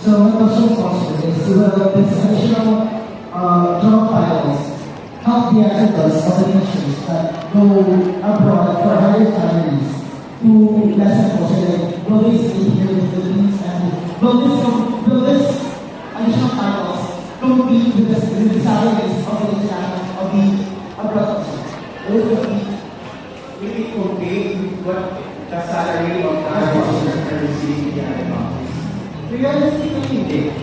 So what the show foster is to this additional job titles help the agents of the nations that go abroad for higher salaries to lessen culture. Will they stay here in the Philippines and will this additional titles compete with the salaries of the international of the abroad? Will it compete with what the salary of the officers are receiving in the other countries? Realistically, hindi.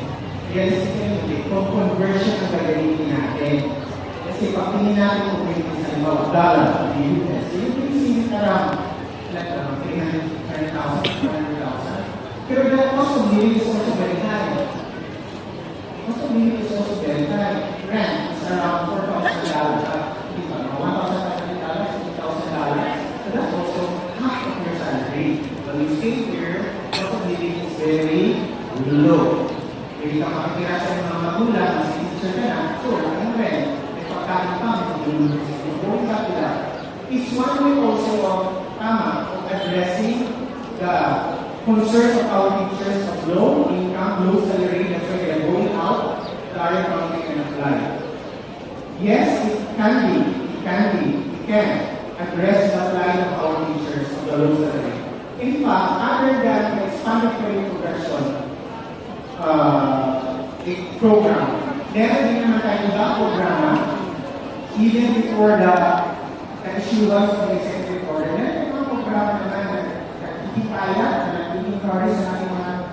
Kung conversion ang gagawin natin. Kasi pag tingin natin kung may sa ibang dollar in the US, yung receiving around like 300,000, 400,000. Pero the cost of living is also very high. Cost of living is also very high. Rent is around $4,000. $1,500, $2,000. So that's also half of your salary. When you stay here, cost of living is very low. Hindi ka makakira sa mga magulang, mas teacher ka na, so, ang rent, may pagkain pa, yung kapila, is one way also of addressing the concerns of our teachers of low income, low salary, that's why they are going out to our country and apply. Yes, it can address the plight of our teachers of the low salary. In fact, other than the expanded career progression program, meron din naman tayo ibang programa even before the issuance of the executive order. Meron ibang programa naman na nagkikipaya, na nag-encourage sa ating mga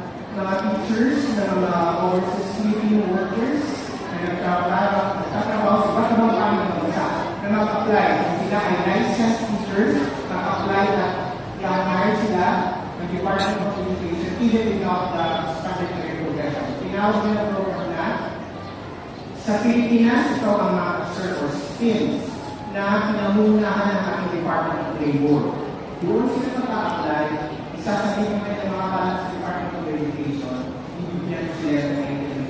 teachers, na mga overseas Filipino workers na nagtatrabaho sa iba't ibang panig ng bansa na mag-apply. Sila ay licensed teachers, mag-apply na i-hire sila ng Department of Education even without the standard career progression. Tinawag nila ang program na sa Pilipinas, ito ang mga cert or skills na pinamunahan ng ating Department of Labor. Doon sila mag-apply, isasabihin naman ng mga kalat sa Department of Education, ibigyan sila sa ngayon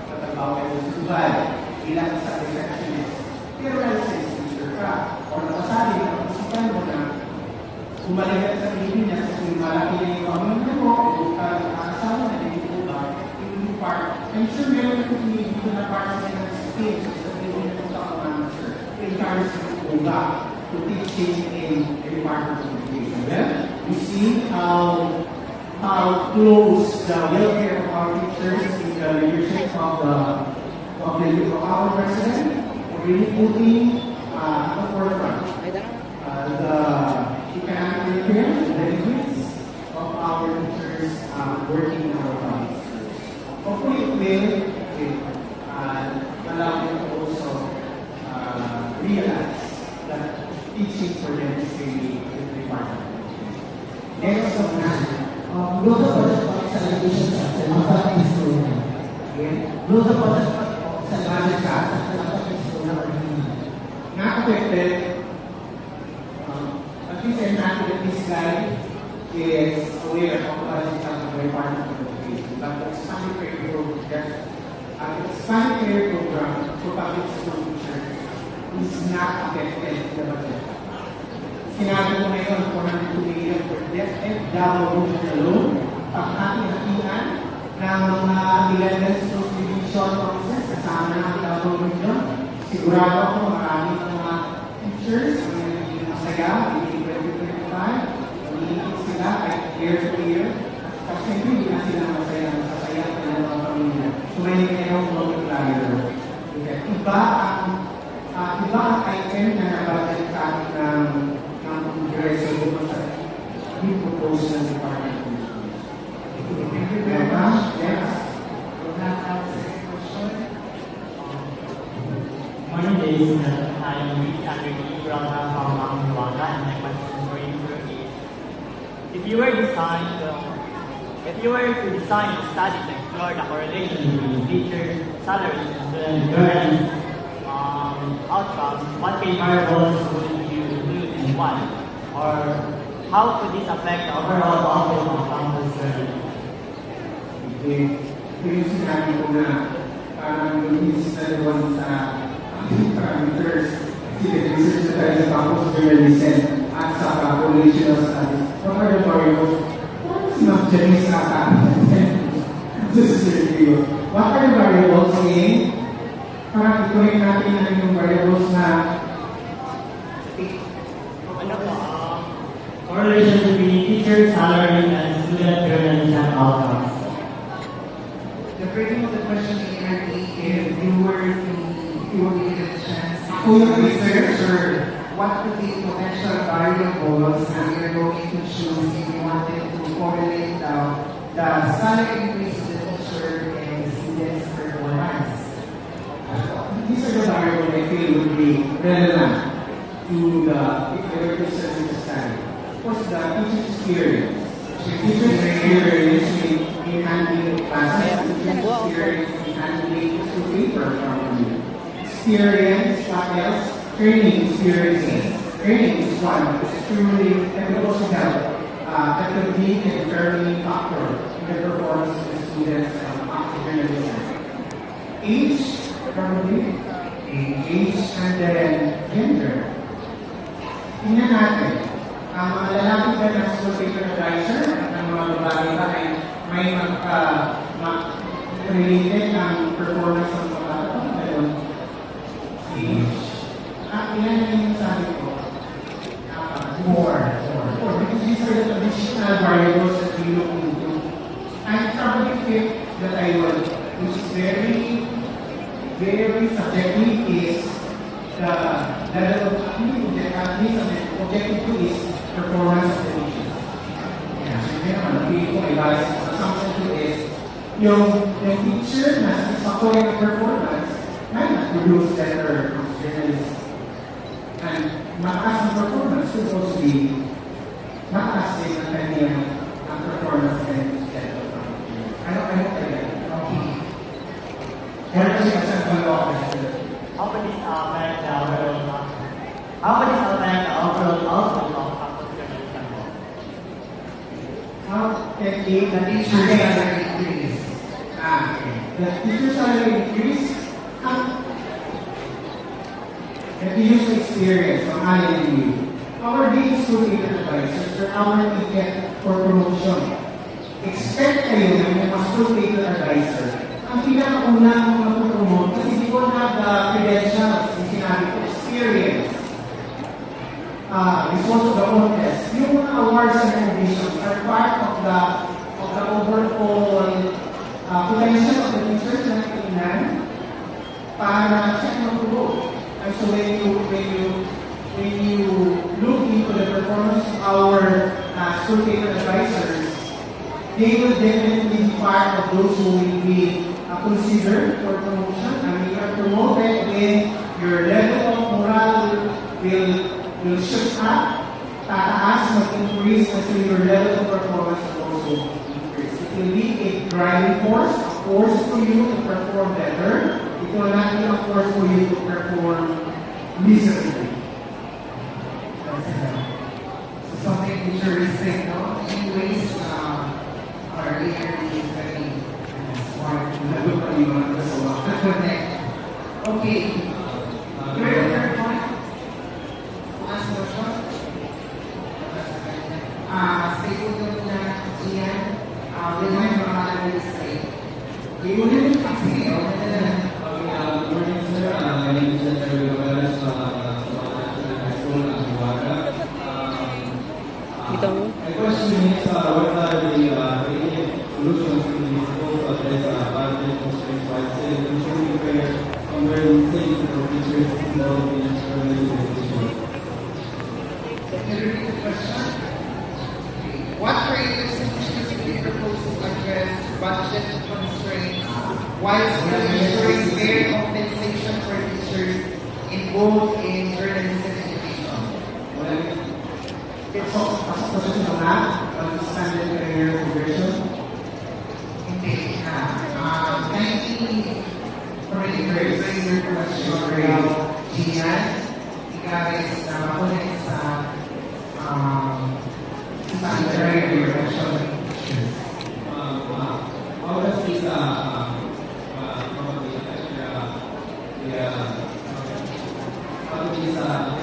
sa trabaho kayo sa Dubai, bilang sa receptionist. Pero license teacher ka, o nakasabi na pag-isipan mo na bumalik sa Pilipinas kasi malaki na yung pamilya mo, nakakasawa na dito ba, yung part. I'm sure meron na kung dito na part sa ng skills sa Pilipinas sa manager to encourage them to go back to teaching in the Department of Education. Well, you see how close the welfare of our teachers in the leadership of our president, really putting at the forefront the economic welfare, the benefits of our teachers working in our provinces. Hopefully it will allow them to also realize that teaching for them is really a part of it. Next of that, Global Project Acceleration Center, ang pag-is ko na. Global Project Acceleration Center, ang pag-is ko na. Affected, at least I'm happy that this guy is aware of the Department of Education. But the expanded career program for public school teachers is not affected in the budget. Sinabi ko ngayon, 402 million for DepEd, Davao Regional Alone, pag-hati-hatian ng mga 11 school division officers kasama ng Davao Region. Sigurado ako maraming mga teachers ang nagiging masaya, nagiging 2025, nagiging sila kahit year to year. Kasi hindi na sila masaya ng mga pamilya. So may nagayang multiplier. Iba ang item na nabagalitan ng Congreso sa new proposal ng Department of Education. Thank you very much. Yes. My name is I'm Andrew from Rwanda, and my question for you is: if you were to design a study to explore the correlation between teacher salaries and student outcomes, what key variables would you include and why? Or how could this affect the overall outcome of campus learning? Ito yung sinabi ko na parang lumis na doon sa parameters. Kasi research na tayo sa campus journalism. at sa relational studies. What are the variables? What is not Janice Just to review. What are the variables in parang ituloy natin ano yung variables na Ano po? Correlation between teacher salary and student earnings and outcomes. The framing of the question here is if you were given a chance ako yung researcher. what could be potential variables and you're going to choose if you wanted to correlate the salary increase of the teacher and the student's performance. These are the variables I feel would be relevant to the if I were to study the study. Of course, the teacher's experience. Teacher's experience in handling classes, teacher's experience in handling the paper properly. Experience, what else? Training experiences. Training is one. It's truly, that will also help. That could be a determining factor in the performance of the students after generation. Age, probably. Age and then gender. Tingnan natin. Ang mga lalaki ba na school paper advisor at ang mga babae ba ay may related ang performance ng mga ngayon. Age. Ilan na yung sabi ko? More. Because these are the additional variables that we look into. And probably fifth that I would, which is very, very subjective, is the level of objective two is performance of the teacher. Yeah, hindi naman, napili ko ay base assumption two is yung teacher na satisfactory na performance might not produce better journalists. And mataas ang performance could also be mataas din ang kanyang performance and schedule. Ano I get it? Okay. Kaya kasi kasi ang follow-up question. How would this affect the overall outcome? How would this affect the overall outcome of campus journalism? How can the Teacher salary increase. okay. The teacher salary increase and the user experience of INU. Our daily school aid advisors are our ticket for promotion. Expect kayo na yung mga school aid advisor. Ang pinakaunang mag-promote kasi they don't have the credentials, yung sinabi ko, experience. Result of the own test. Yung mga awards and recognitions are part of the overall potential of the teachers na kailangan para check ng tulo. And so when you look into the performance of our school paper advisors, they will definitely be part of those who will be considered for promotion. And we are promoted when your level of morale will shoot up, tataas, mag-increase, and so your level of performance will also increase. It will be a driving force, a force for you to perform better. It will not be a force for you to perform miserably. So something futuristic, no? Anyways, our leader is very smart. Lagot pa yung mga kasawa. Connect. Okay. Your third point? Last question? Stay with you na, Ian. Remind mo mga stay. Iunin yung Sige, okay na. Good morning, sir. My name is Jerry Robles from National High School, Amiwaga. My question is, what are the creative solutions to this goal to address budget constraints while still ensuring fair and well-safe for teachers involved in journalism education? Can you repeat the question? What creative solutions do you propose to address budget constraints while still ensuring fair compensation for teachers involved in journalism education? It's also position of that, standard career progression. Hindi na. Can you rephrase your question about Gian? Ikaw is makulit sa career progression. How does this probably affect how does this affect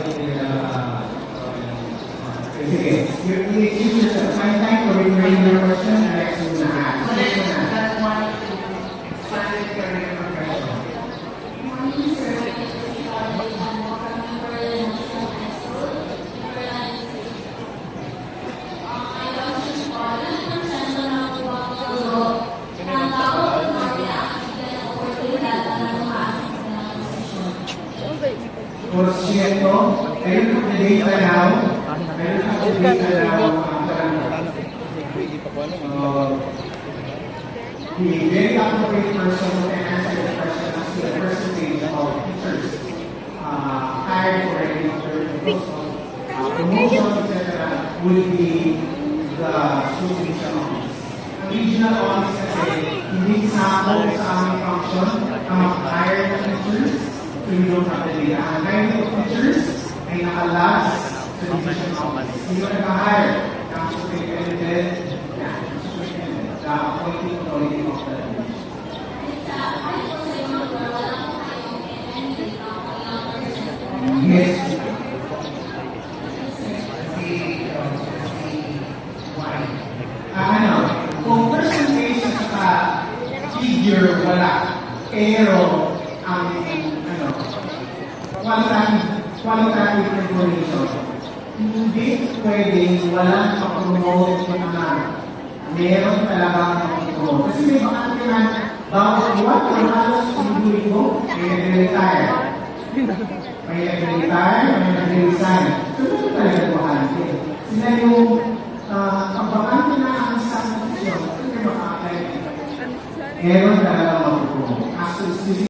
Sige. You find time to reframe your question and let's do na. So that's one standard career profession. Porsyento, meron ka data now, meron ka data now, the very appropriate person who can answer the question is the percentage of teachers hired for any promotion, etc. will be the school division office. Ang regional office kasi, hindi sample sa aming function ang mag-hire ng teachers, so you don't have the data. Ang hiring of teachers ay nakalas sa division office. Hindi ko nag-hire ng superintendent, the appointing authority of the division. Yes. Kung percentage sa figure, wala. Pero, ang, qualitative information, hindi pwedeng walang mag-promote ng meron talagang mag-promote. Kasi may bakante na, bawat buwan, kung halos hindi mo, may nag-retire. May nag-retire, may nag-resign. So, ito talaga bakante. Sila yung pagbakante na ang isang posisyon, ito yung maka-apply. Meron talagang mag-promote.